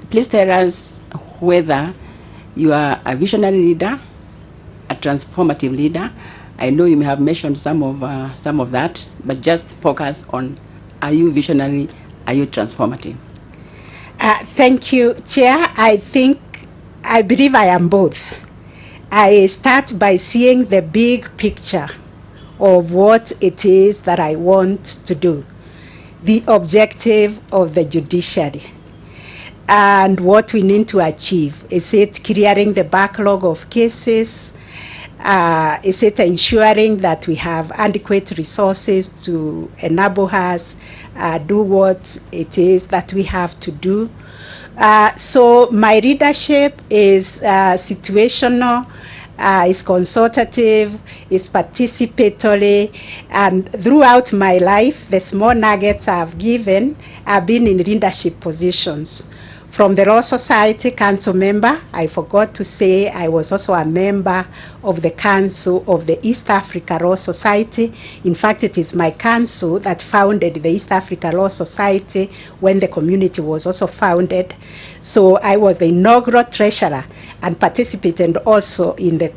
Please tell us whether you are a visionary leader, a transformative leader. I know you may have mentioned some of that, but just focus on: are you visionary? Are you transformative? Thank you, Chair. I believe I am both. I start by seeing the big picture of what it is that I want to do, the objective of the judiciary, and what we need to achieve. Is it clearing the backlog of cases? Is it ensuring that we have adequate resources to enable us do what it is that we have to do? So my leadership is situational, is consultative, is participatory, and throughout my life, the small nuggets I've given have been in leadership positions. From the Law Society Council member, I forgot to say I was also a member of the Council of the East Africa Law Society. In fact, it is my council that founded the East Africa Law Society when the community was also founded. So I was the inaugural treasurer and participated also in the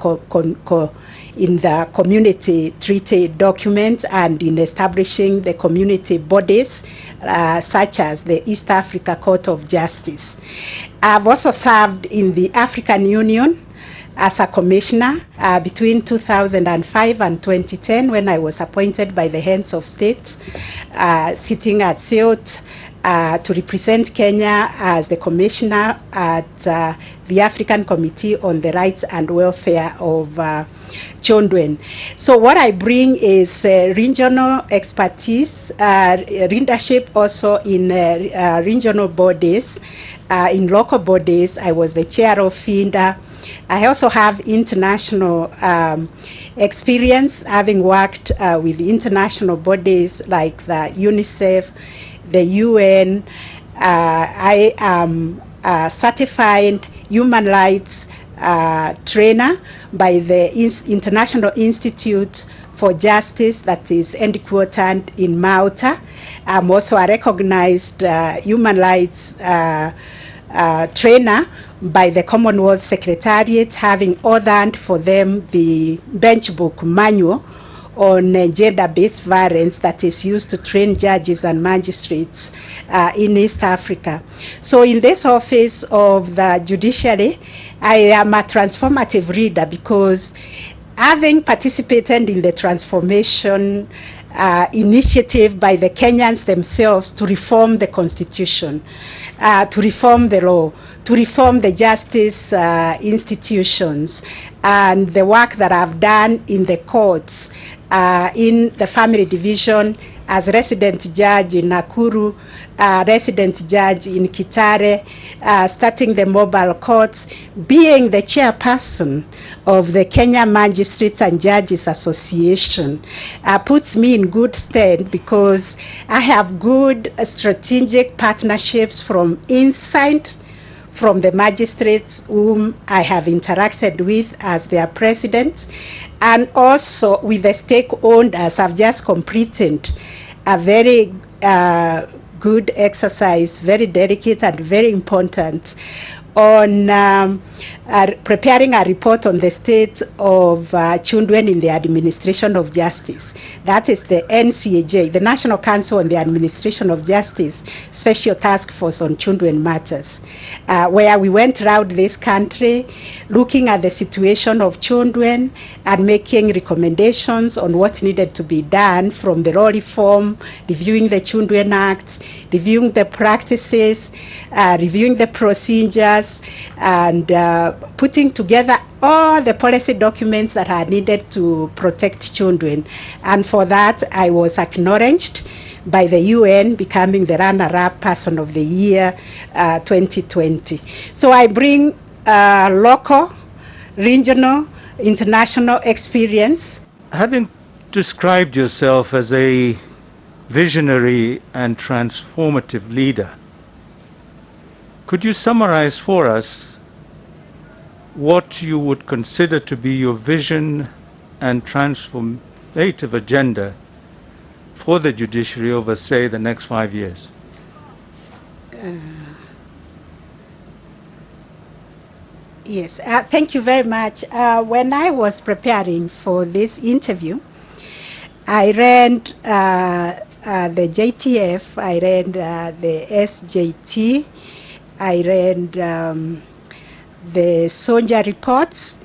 community treaty document and in establishing the community bodies such as the East Africa Court of Justice. I've also served in the African Union as a commissioner between 2005 and 2010 when I was appointed by the heads of state, sitting at SIOT to represent Kenya as the commissioner at the African Committee on the Rights and Welfare of Children. So what I bring is regional expertise, leadership also in regional bodies, in local bodies. I was the chair of FINDA. I also have international experience, having worked with international bodies like the UNICEF, the UN. I am a certified human rights trainer by the International Institute for Justice that is headquartered in Malta. I'm also a recognized human rights trainer by the Commonwealth Secretariat, having authored for them the bench book manual on gender-based violence that is used to train judges and magistrates in East Africa. So in this office of the judiciary, I am a transformative leader because having participated in the transformation initiative by the Kenyans themselves to reform the constitution, to reform the law, to reform the justice institutions, and the work that I've done in the courts, in the family division as resident judge in Nakuru, resident judge in Kitare, starting the mobile courts, being the chairperson of the Kenya Magistrates and Judges Association, puts me in good stead because I have good strategic partnerships from inside, from the magistrates whom I have interacted with as their president, and also with the stakeholders. I've just completed a very good exercise, very delicate and very important, on preparing a report on the state of children in the administration of justice. That is the NCAJ, the National Council on the Administration of Justice Special Task Force on Children Matters, where we went around this country looking at the situation of children and making recommendations on what needed to be done, from the law reform, reviewing the Children Act, reviewing the practices, reviewing the procedures, and putting together all the policy documents that are needed to protect children. And for that, I was acknowledged by the UN, becoming the runner-up person of the year 2020. So I bring local, regional, international experience. Having described yourself as a visionary and transformative leader, could you summarize for us what you would consider to be your vision and transformative agenda for the judiciary over, say, the next 5 years? Yes, thank you very much. When I was preparing for this interview, I read the JTF, I read the SJT, I read the Sonja reports,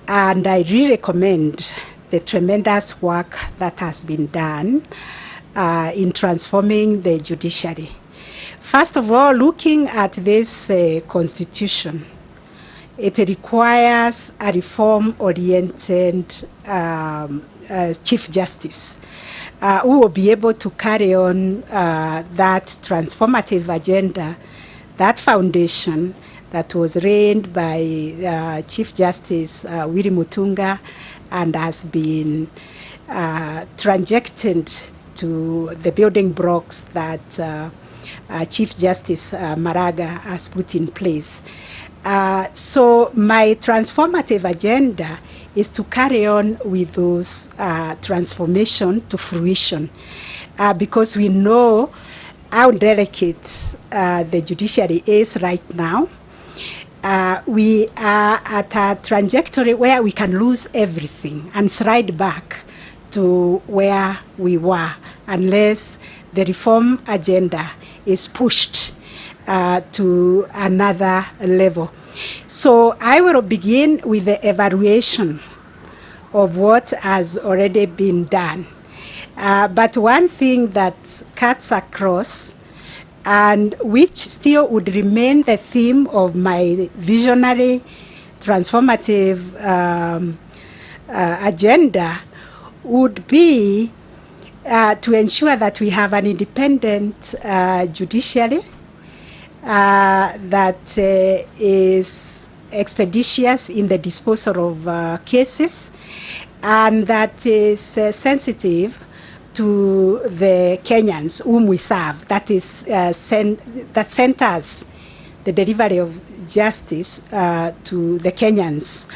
and I really recommend the tremendous work that has been done in transforming the judiciary. First of all, looking at this constitution, it requires a reform-oriented Chief Justice who will be able to carry on that transformative agenda, that foundation that was laid by Chief Justice Willy Mutunga and has been trajected to the building blocks that Chief Justice Maraga has put in place. So my transformative agenda is to carry on with those transformation to fruition because we know how delicate the judiciary is right now. We are at a trajectory where we can lose everything and slide back to where we were unless the reform agenda is pushed to another level. So I will begin with the evaluation of what has already been done. But one thing that cuts across and which still would remain the theme of my visionary transformative agenda would be to ensure that we have an independent judiciary that is expeditious in the disposal of cases and that is sensitive to the Kenyans whom we serve, that is that centers the delivery of justice to the Kenyans.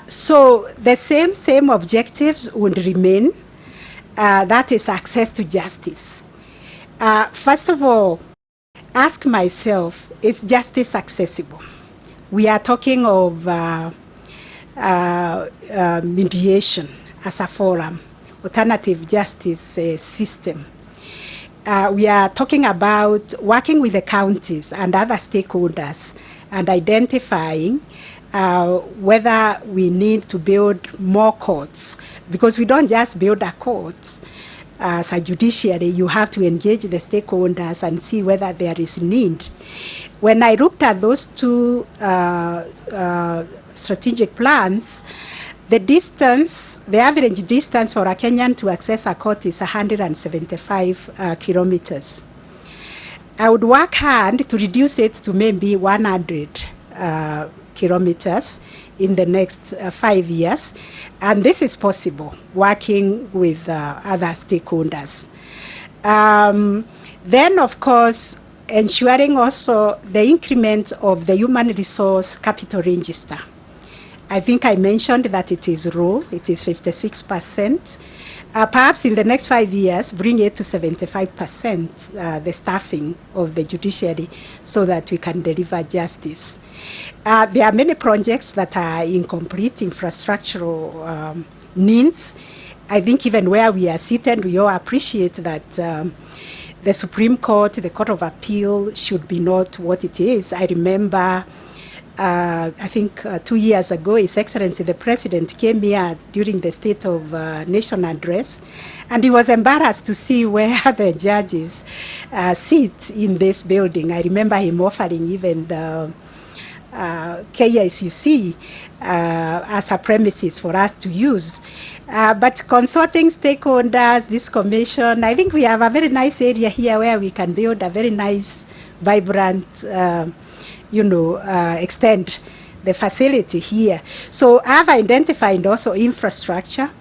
So the same objectives would remain, that is access to justice. First of all, ask myself, is justice accessible? We are talking of mediation as a forum, alternative justice system. We are talking about working with the counties and other stakeholders and identifying whether we need to build more courts, because we don't just build a court. As a judiciary, you have to engage the stakeholders and see whether there is need. When I looked at those two strategic plans, the distance, the average distance for a Kenyan to access a court is 175 kilometers. I would work hard to reduce it to maybe 100 kilometers in the next 5 years, and this is possible working with other stakeholders. Then, of course, ensuring also the increment of the human resource capital register. I think I mentioned that it is low, it is 56%. Perhaps in the next 5 years, bring it to 75%, the staffing of the judiciary, so that we can deliver justice. There are many projects that are incomplete infrastructural needs. I think even where we are seated, we all appreciate that the Supreme Court, the Court of Appeal, should be not what it is. I remember I think 2 years ago, His Excellency the President came here during the State of Nation address, and he was embarrassed to see where the judges sit in this building. I remember him offering even the KICC as a premises for us to use. But consulting stakeholders, this commission, I think we have a very nice area here where we can build a very nice, vibrant extend the facility here. So I've identified also infrastructure,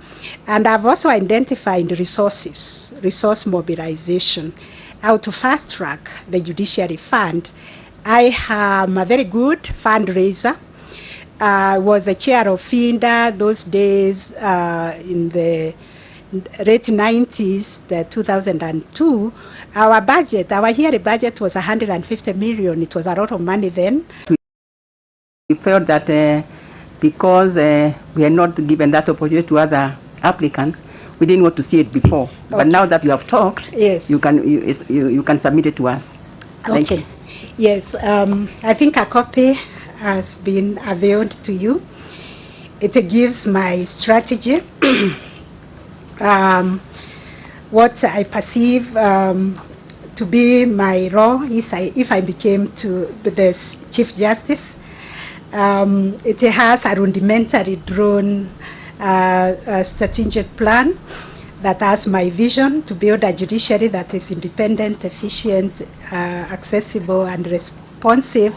and I've also identified resources, resource mobilization, how to fast track the judiciary fund. I am a very good fundraiser. I was the chair of FINDA those days in the late 90s, the 2002. Our budget, our yearly budget was 150 million. It was a lot of money then. We felt that because we had not given that opportunity to other applicants, we didn't want to see it before. Okay. But now that you have talked, yes, you can submit it to us. Thank okay. you. Yes, I think a copy has been availed to you. It gives my strategy, what I perceive to be my role if I became to the Chief Justice. It has a rudimentary drawn strategic plan that has my vision to build a judiciary that is independent, efficient, accessible, and responsive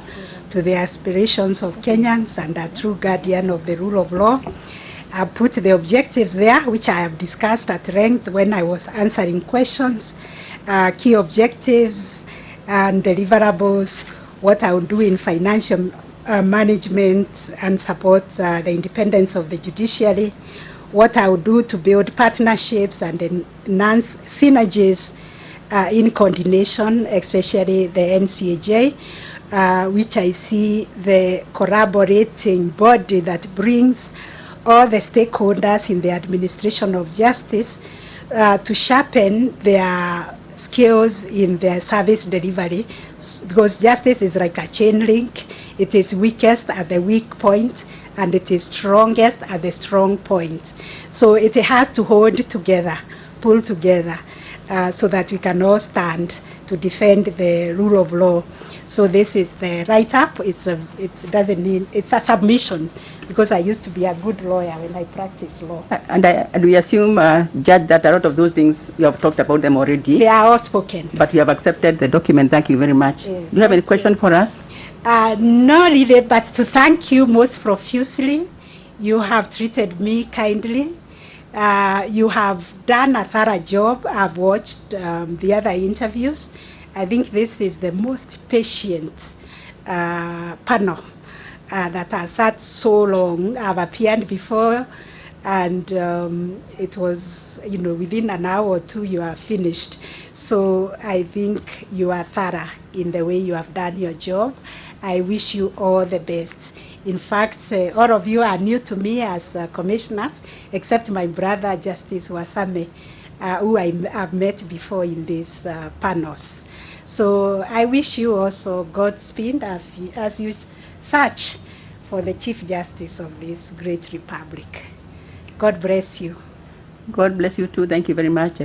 to the aspirations of Kenyans and a true guardian of the rule of law. I put the objectives there, which I have discussed at length when I was answering questions, key objectives and deliverables, what I would do in financial management and support the independence of the judiciary, what I would do to build partnerships and enhance synergies in coordination, especially the NCAJ, which I see the collaborating body that brings all the stakeholders in the administration of justice to sharpen their skills in their service delivery, because justice is like a chain link. It is weakest at the weak point and it is strongest at the strong point. So it has to hold together, pull together, so that we can all stand to defend the rule of law. So this is the write-up. It's a submission, because I used to be a good lawyer when I practiced law. And we assume, Judge, that a lot of those things, you have talked about them already. They are all spoken. But you have accepted the document. Thank you very much. Yes, do you have any question for us? Not really, but to thank you most profusely. You have treated me kindly. You have done a thorough job. I've watched the other interviews. I think this is the most patient panel that has sat so long. I've appeared before, and it was, within an hour or two you are finished. So I think you are thorough in the way you have done your job. I wish you all the best. In fact, all of you are new to me as commissioners, except my brother, Justice Wasame, who I have met before in these panels. So I wish you also Godspeed as you search for the Chief Justice of this great republic. God bless you. God bless you too. Thank you very much.